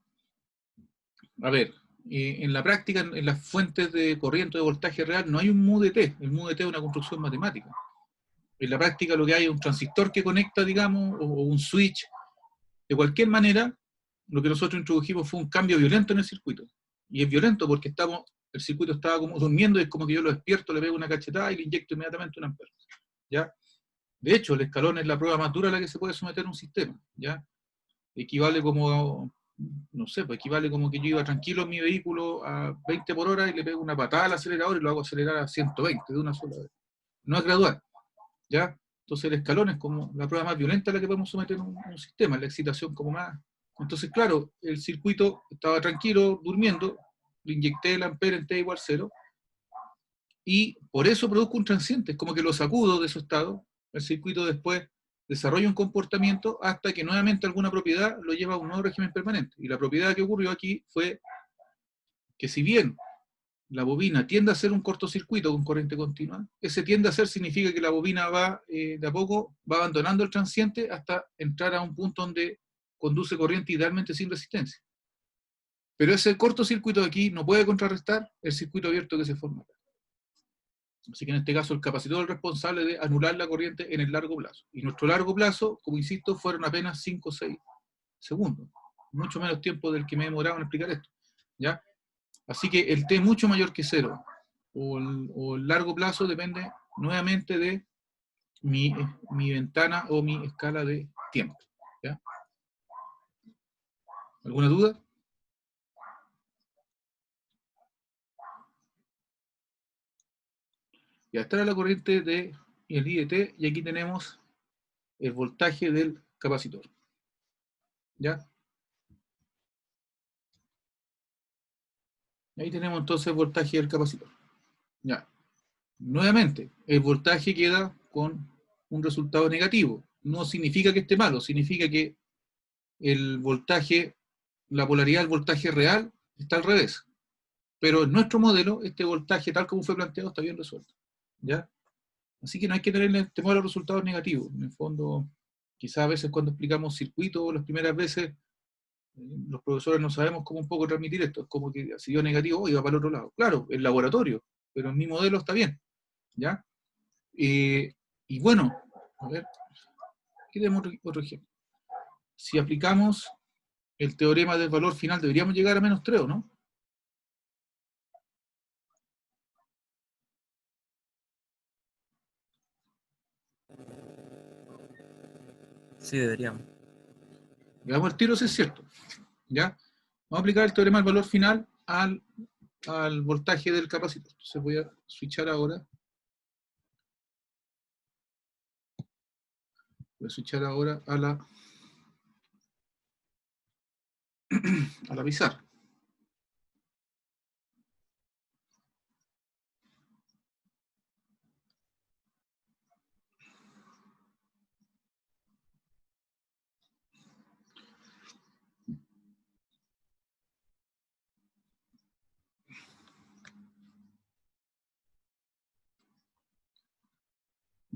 a ver, en la práctica, en las fuentes de corriente de voltaje real, no hay un MUDT. El MUDT es una construcción matemática. En la práctica lo que hay es un transistor que conecta, digamos, o un switch. De cualquier manera, lo que nosotros introdujimos fue un cambio violento en el circuito. Y es violento porque el circuito estaba como durmiendo y es como que yo lo despierto, le pego una cachetada y le inyecto inmediatamente un ampere. ¿Ya? De hecho, el escalón es la prueba más dura a la que se puede someter un sistema. ¿Ya? Equivale como, no sé, pues equivale como que yo iba tranquilo en mi vehículo a 20 por hora y le pego una patada al acelerador y lo hago acelerar a 120 de una sola vez. No es gradual. ¿Ya? Entonces el escalón es como la prueba más violenta a la que podemos someter un sistema, la excitación como más. Entonces, claro, el circuito estaba tranquilo, durmiendo, le inyecté el ampere en T igual 0, y por eso produzco un transiente, es como que lo sacudo de su estado, el circuito después desarrolla un comportamiento hasta que nuevamente alguna propiedad lo lleva a un nuevo régimen permanente. Y la propiedad que ocurrió aquí fue que si bien la bobina tiende a ser un cortocircuito con corriente continua, ese tiende a ser significa que la bobina va de a poco, va abandonando el transiente hasta entrar a un punto donde conduce corriente idealmente sin resistencia. Pero ese cortocircuito de aquí no puede contrarrestar el circuito abierto que se forma. Así que en este caso el capacitor es el responsable de anular la corriente en el largo plazo. Y nuestro largo plazo, como insisto, fueron apenas 5 o 6 segundos. Mucho menos tiempo del que me demoraba en explicar esto. ¿Ya? Así que el T mucho mayor que 0 o el largo plazo depende nuevamente de mi ventana o mi escala de tiempo. ¿Ya? ¿Alguna duda? Ya está la corriente de el I de T y aquí tenemos el voltaje del capacitor. ¿Ya? Ahí tenemos entonces el voltaje del capacitor. Ya. Nuevamente, el voltaje queda con un resultado negativo. No significa que esté malo, significa que el voltaje, la polaridad del voltaje real está al revés. Pero en nuestro modelo, este voltaje, tal como fue planteado, está bien resuelto. ¿Ya? Así que no hay que tenerle temor a los resultados negativos. En el fondo, quizás a veces cuando explicamos circuitos, las primeras veces, los profesores no sabemos cómo un poco transmitir esto. Es como que si dio negativo, iba para el otro lado. Claro, el laboratorio, pero en mi modelo está bien. ¿Ya? Y bueno, a ver, aquí tenemos otro ejemplo. Si aplicamos el teorema del valor final, deberíamos llegar a menos 3, ¿o no? Sí, deberíamos. Veamos el tiro si es cierto. ¿Ya? Vamos a aplicar el teorema del valor final al voltaje del capacitor. Entonces voy a switchar ahora. Voy a switchar ahora a la pizarra.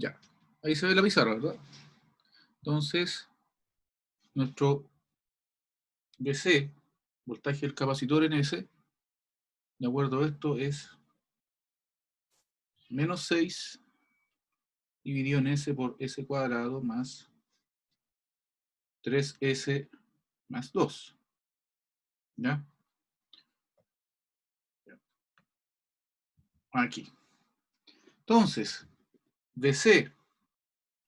Ya. Ahí se ve la pizarra, ¿verdad? Entonces, nuestro DC, voltaje del capacitor en S, de acuerdo a esto, es menos 6 dividido en S por S cuadrado más 3S más 2. ¿Ya? Aquí. Entonces, DC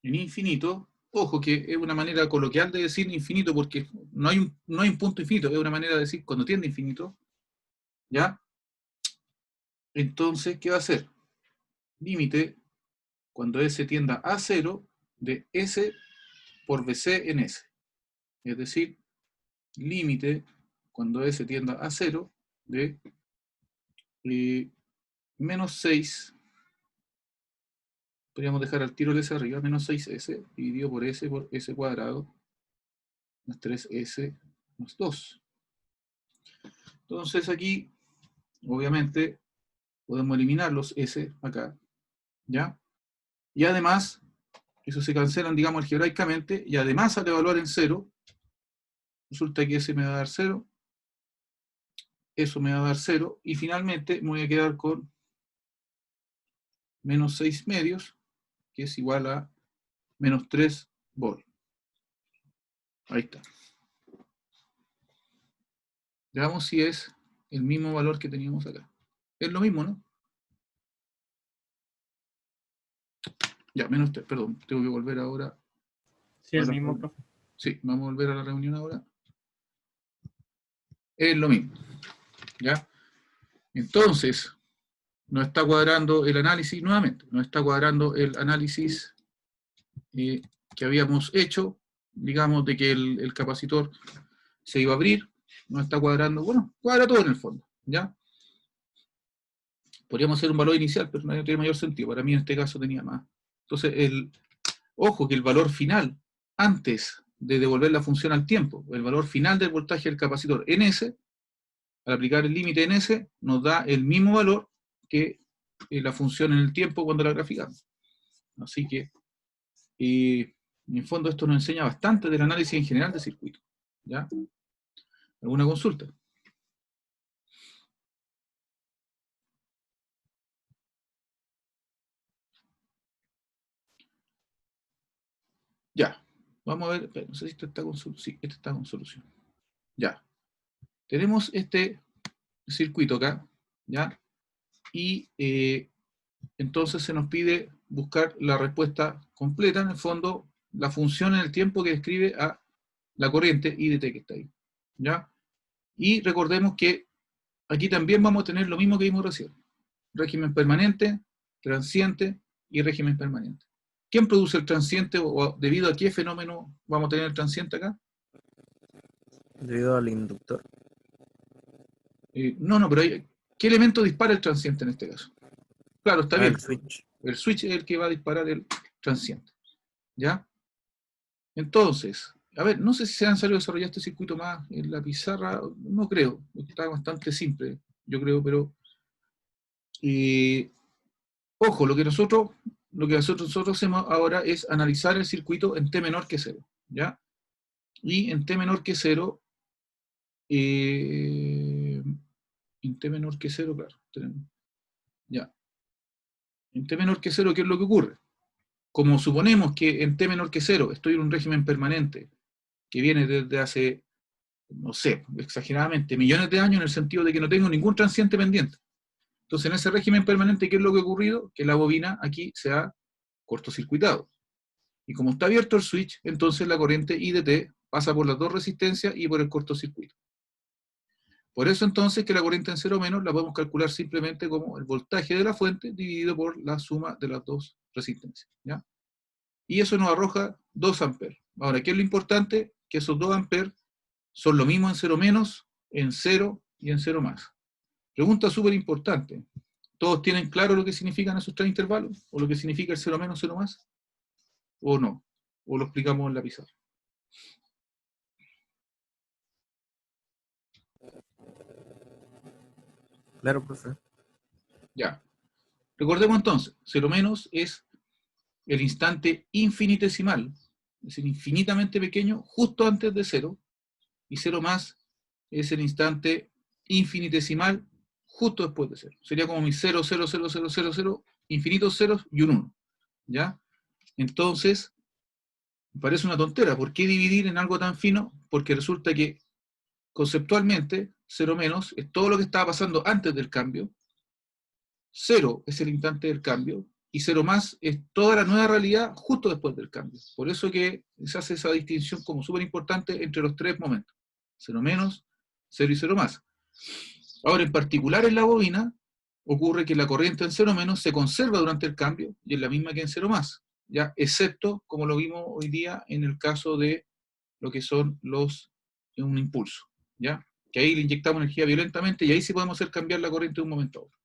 en infinito, ojo que es una manera coloquial de decir infinito porque no hay un punto infinito, es una manera de decir cuando tiende a infinito, ¿ya? Entonces, ¿qué va a hacer? Límite, cuando S tienda a 0, de S por BC en S. Es decir, límite, cuando S tienda a 0, de menos 6, podríamos dejar al tiro el S arriba, menos 6S, dividido por S cuadrado, más 3S más 2. Entonces aquí, obviamente, podemos eliminar los S acá, ¿ya? Y además, Eso se cancelan, digamos, algebraicamente, y además al evaluar en 0, resulta que ese me va a dar 0, eso me va a dar 0, y finalmente me voy a quedar con menos 6 medios, que es igual a menos 3 volt. Ahí está. Veamos si es el mismo valor que teníamos acá. Es lo mismo, ¿no? Ya, menos 3, perdón, tengo que volver ahora. Sí, el Ahora, mismo, profe. Sí, vamos a volver a la reunión ahora. Es lo mismo, ¿ya? Entonces, nos está cuadrando el análisis, nuevamente, nos está cuadrando el análisis que habíamos hecho, digamos, de que el capacitor se iba a abrir, nos está cuadrando, bueno, cuadra todo en el fondo, ¿ya? Podríamos hacer un valor inicial, pero no tiene mayor sentido, para mí en este caso tenía más. Entonces, ojo que el valor final, antes de devolver la función al tiempo, el valor final del voltaje del capacitor en S, al aplicar el límite en S, nos da el mismo valor que la función en el tiempo cuando la graficamos. Así que, en el fondo, esto nos enseña bastante del análisis en general de circuito. ¿Ya? ¿Alguna consulta? Ya. Vamos a ver, no sé si esto está con solución. Sí, este está con solución. Ya. Tenemos este circuito acá, ¿ya? Y entonces se nos pide buscar la respuesta completa, en el fondo, la función en el tiempo que describe a la corriente IDT que está ahí, ¿ya? Y recordemos que aquí también vamos a tener lo mismo que vimos recién. Régimen permanente, transiente y régimen permanente. ¿Quién produce el transiente o debido a qué fenómeno vamos a tener el transiente acá? Debido al inductor. No, pero ¿qué elemento dispara el transiente en este caso? Claro, está bien. El switch. El switch es el que va a disparar el transiente. ¿Ya? Entonces, a ver, no sé si se han salido a desarrollar este circuito más en la pizarra, no creo, está bastante simple, yo creo, pero ojo, lo que nosotros hacemos ahora es analizar el circuito en T menor que 0, ¿ya? Y en T menor que 0, en T menor que 0, claro, tenemos, ya. En T menor que 0, ¿qué es lo que ocurre? Como suponemos que en T menor que 0 estoy en un régimen permanente que viene desde hace, no sé, exageradamente, millones de años, en el sentido de que no tengo ningún transiente pendiente. Entonces, en ese régimen permanente, ¿qué es lo que ha ocurrido? Que la bobina aquí se ha cortocircuitado. Y como está abierto el switch, entonces la corriente IDT pasa por las dos resistencias y por el cortocircuito. Por eso entonces que la corriente en 0 menos la podemos calcular simplemente como el voltaje de la fuente dividido por la suma de las dos resistencias, ¿ya? Y eso nos arroja 2 amperes. Ahora, ¿qué es lo importante? Que esos 2 amperes son lo mismo en 0 menos, en 0 y en 0 más. Pregunta súper importante. ¿Todos tienen claro lo que significan esos tres intervalos? ¿O lo que significa el 0 menos, 0 más? ¿O no? ¿O lo explicamos en la pizarra? Claro, profe. Ya. Recordemos entonces, 0 menos es el instante infinitesimal, es decir, infinitamente pequeño, justo antes de 0, y 0 más es el instante infinitesimal justo después de 0. Sería como mi 0, 0, 0, 0, 0, 0, infinitos ceros y un 1. ¿Ya? Entonces, me parece una tontera. ¿Por qué dividir en algo tan fino? Porque resulta que conceptualmente 0 menos es todo lo que estaba pasando antes del cambio, 0 es el instante del cambio, y 0 más es toda la nueva realidad justo después del cambio. Por eso que se hace esa distinción como súper importante entre los tres momentos. 0 menos, 0 y 0 más. Ahora, en particular en la bobina, ocurre que la corriente en 0 menos se conserva durante el cambio y es la misma que en 0 más, ¿ya? Excepto, como lo vimos hoy día, en el caso de lo que son un impulso, ¿ya? Que ahí le inyectamos energía violentamente y ahí sí podemos hacer cambiar la corriente de un momento a otro.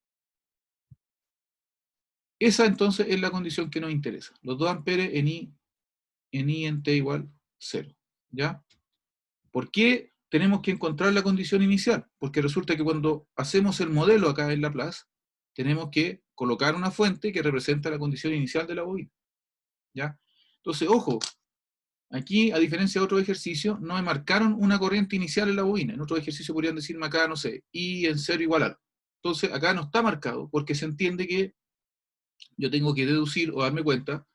Esa entonces es la condición que nos interesa. Los 2 amperes en I en T igual 0, ¿ya? ¿Por qué tenemos que encontrar la condición inicial? Porque resulta que cuando hacemos el modelo acá en Laplace, tenemos que colocar una fuente que representa la condición inicial de la bobina, ¿ya? Entonces, ojo, aquí, a diferencia de otros ejercicios, no me marcaron una corriente inicial en la bobina. En otros ejercicios podrían decirme acá, no sé, I en 0 igual a. Entonces, acá no está marcado, porque se entiende que yo tengo que deducir o darme cuenta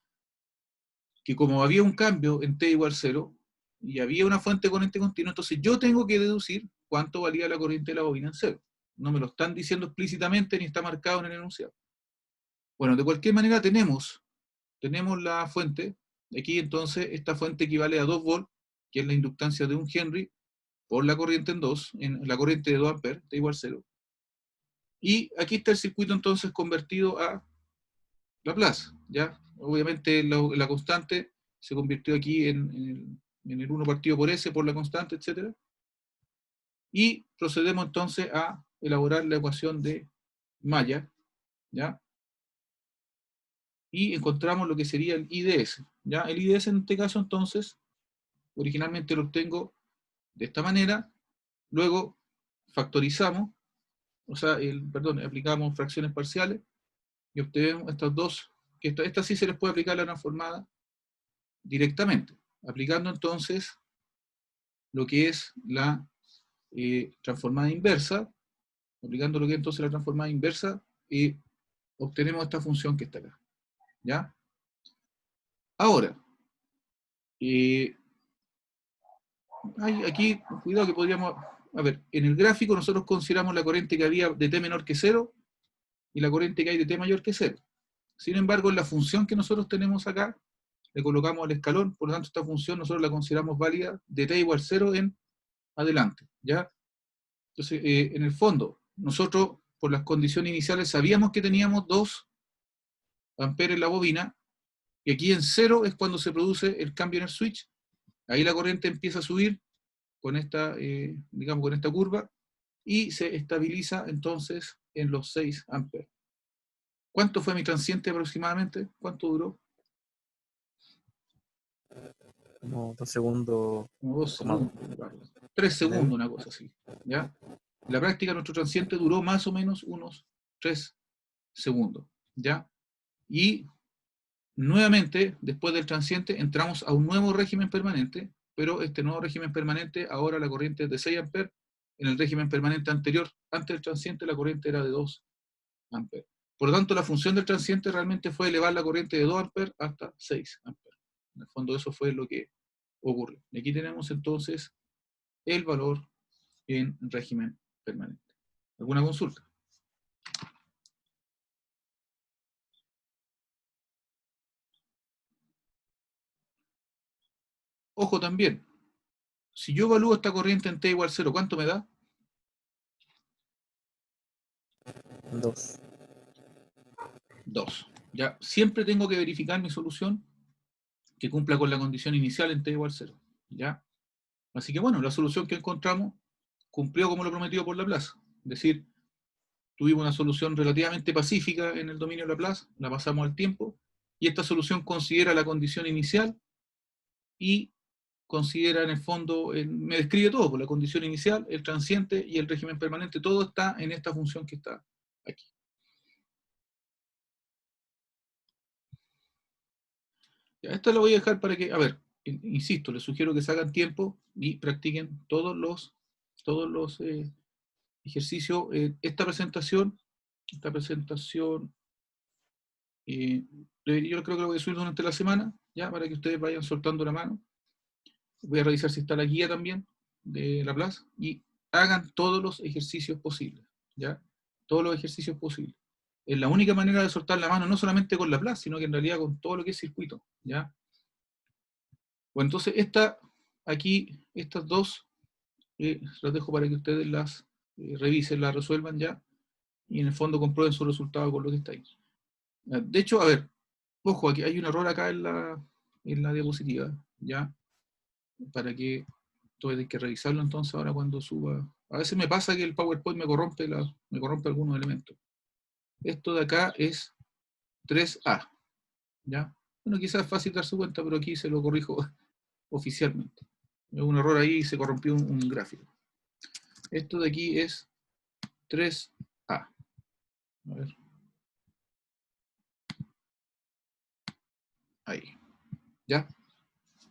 que como había un cambio en t igual 0, y había una fuente de corriente continua, entonces yo tengo que deducir cuánto valía la corriente de la bobina en 0. No me lo están diciendo explícitamente ni está marcado en el enunciado. Bueno, de cualquier manera tenemos la fuente. Aquí entonces esta fuente equivale a 2 volts, que es la inductancia de 1 Henry, por la corriente en 2, en la corriente de 2 amperes, t igual 0. Y aquí está el circuito entonces convertido a Laplace, ¿ya? Obviamente la constante se convirtió aquí en el 1 partido por S, por la constante, etc. Y procedemos entonces a elaborar la ecuación de Maya, ¿ya? Y encontramos lo que sería el IDS, ¿ya? El IDS en este caso entonces, originalmente lo obtengo de esta manera, luego factorizamos, o sea, aplicamos fracciones parciales y obtenemos estas dos, que esta sí se les puede aplicar la transformada directamente, aplicando entonces lo que es la transformada inversa, aplicando lo que es entonces la transformada inversa, y obtenemos esta función que está acá, ¿ya? Ahora, aquí, cuidado que podríamos, a ver, en el gráfico nosotros consideramos la corriente que había de t menor que 0, y la corriente que hay de t mayor que 0. Sin embargo, en la función que nosotros tenemos acá, le colocamos el escalón, por lo tanto esta función nosotros la consideramos válida de t igual 0 en adelante, ¿ya? Entonces, en el fondo, nosotros, por las condiciones iniciales, sabíamos que teníamos 2 amperes en la bobina, y aquí en 0 es cuando se produce el cambio en el switch. Ahí la corriente empieza a subir con esta, digamos, con esta curva, y se estabiliza entonces en los 6 amperes. ¿Cuánto fue mi transiente aproximadamente? ¿Cuánto duró? Como 2 segundos, Como 2 2,2. segundos, 3 segundos, una cosa así, ¿ya? En la práctica nuestro transiente duró más o menos unos 3 segundos, ¿ya? Y nuevamente, después del transiente, entramos a un nuevo régimen permanente, pero este nuevo régimen permanente, ahora la corriente es de 6 amperes, en el régimen permanente anterior, antes del transiente, la corriente era de 2 amperes. Por lo tanto, la función del transiente realmente fue elevar la corriente de 2 amperes hasta 6 amperes. En el fondo eso fue lo que ocurrió. Y aquí tenemos entonces el valor en régimen permanente. ¿Alguna consulta? Ojo también, si yo evalúo esta corriente en t igual 0, ¿cuánto me da? 2. 2. Ya, siempre tengo que verificar mi solución que cumpla con la condición inicial en t igual 0. ¿Ya? Así que bueno, la solución que encontramos cumplió como lo prometido por Laplace. Es decir, tuvimos una solución relativamente pacífica en el dominio de Laplace, la pasamos al tiempo, y esta solución considera la condición inicial y considera en el fondo, me describe todo, por la condición inicial, el transiente y el régimen permanente, todo está en esta función que está aquí. Ya, esta la voy a dejar para que, a ver, insisto, les sugiero que se hagan tiempo y practiquen todos los ejercicios. Esta presentación, yo creo que lo voy a subir durante la semana, ya, para que ustedes vayan soltando la mano. Voy a revisar si está la guía también de Laplace, y hagan todos los ejercicios posibles, ya, todos los ejercicios posibles. Es la única manera de soltar la mano, no solamente con Laplace, sino que en realidad con todo lo que es circuito, ya. Bueno, entonces estas dos, las dejo para que ustedes las revisen, las resuelvan ya, y en el fondo comprueben su resultado con lo que está ahí. De hecho, a ver, ojo, aquí hay un error acá en la diapositiva, ya, para que hay que revisarlo entonces ahora cuando suba. A veces me pasa que el PowerPoint me corrompe algunos elementos. Esto de acá es 3A, ¿ya? Bueno, quizás es fácil darse cuenta, pero aquí se lo corrijo oficialmente. Hubo un error ahí y se corrompió un gráfico. Esto de aquí es 3A. A ver. Ahí. ¿Ya?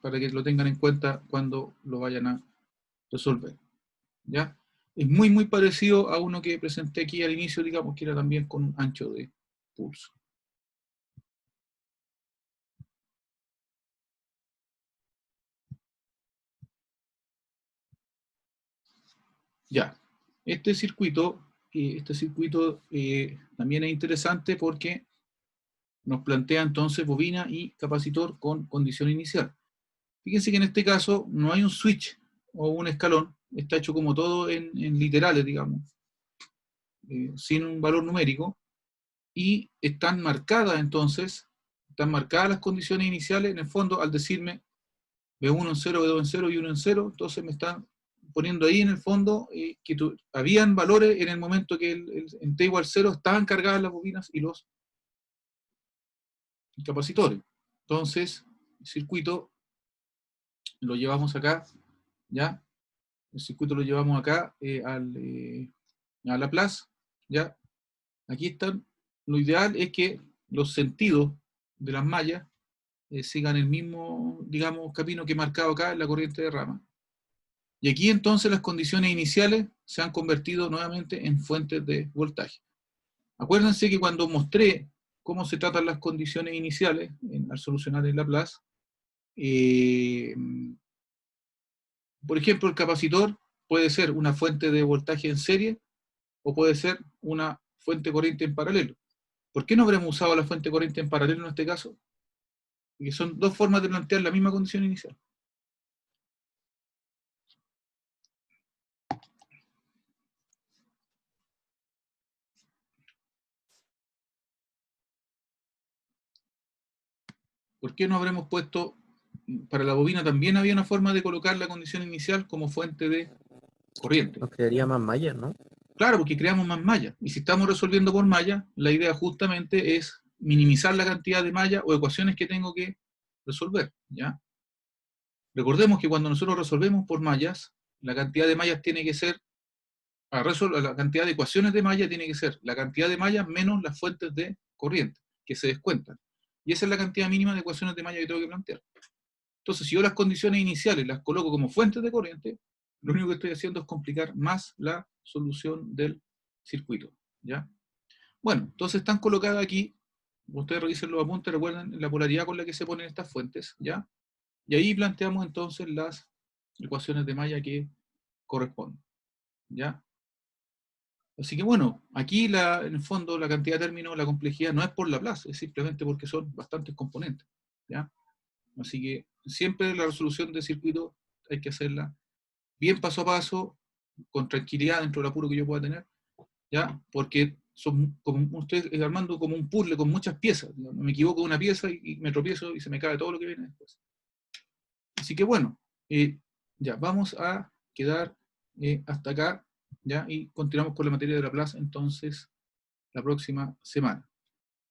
Para que lo tengan en cuenta cuando lo vayan a resolver. ¿Ya? Es muy, muy parecido a uno que presenté aquí al inicio, digamos, que era también con un ancho de pulso. Ya, este circuito también es interesante porque nos plantea entonces bobina y capacitor con condición inicial. Fíjense que en este caso no hay un switch o un escalón, está hecho como todo en literales, digamos, sin un valor numérico, y están marcadas las condiciones iniciales, en el fondo, al decirme B1 en 0, B2 en 0 y 1 en 0, entonces me están poniendo ahí en el fondo que habían valores en el momento que en T igual 0 estaban cargadas las bobinas y los capacitores. Entonces, el circuito lo llevamos acá, ¿ya? El circuito lo llevamos acá a Laplace, ¿ya? Aquí están. Lo ideal es que los sentidos de las mallas sigan el mismo, digamos, camino que he marcado acá en la corriente de rama. Y aquí entonces las condiciones iniciales se han convertido nuevamente en fuentes de voltaje. Acuérdense que cuando mostré cómo se tratan las condiciones iniciales al solucionar el Laplace, por ejemplo, el capacitor puede ser una fuente de voltaje en serie o puede ser una fuente corriente en paralelo. ¿Por qué no habremos usado la fuente corriente en paralelo en este caso? Porque son dos formas de plantear la misma condición inicial. ¿Por qué no habremos puesto, para la bobina también había una forma de colocar la condición inicial como fuente de corriente? Nos quedaría más mallas, ¿no? Claro, porque creamos más mallas. Y si estamos resolviendo por mallas, la idea justamente es minimizar la cantidad de mallas o ecuaciones que tengo que resolver, ¿ya? Recordemos que cuando nosotros resolvemos por mallas, la cantidad de mallas tiene que ser, la cantidad de ecuaciones de mallas tiene que ser la cantidad de mallas menos las fuentes de corriente, que se descuentan. Y esa es la cantidad mínima de ecuaciones de malla que tengo que plantear. Entonces, si yo las condiciones iniciales las coloco como fuentes de corriente, lo único que estoy haciendo es complicar más la solución del circuito, ¿ya? Bueno, entonces están colocadas aquí, ustedes revisen los apuntes, recuerden la polaridad con la que se ponen estas fuentes, ¿ya? Y ahí planteamos entonces las ecuaciones de malla que corresponden, ¿ya? Así que bueno, aquí en el fondo la cantidad de términos, la complejidad no es por Laplace, es simplemente porque son bastantes componentes, ¿ya? Así que siempre la resolución de circuito hay que hacerla bien paso a paso, con tranquilidad dentro del apuro que yo pueda tener, ¿ya? Porque son, como estoy armando como un puzzle con muchas piezas, ¿no? Me equivoco de una pieza y me tropiezo y se me cae todo lo que viene después. Así que bueno, ya vamos a quedar hasta acá, ¿ya? Y continuamos con la materia de Laplace entonces la próxima semana.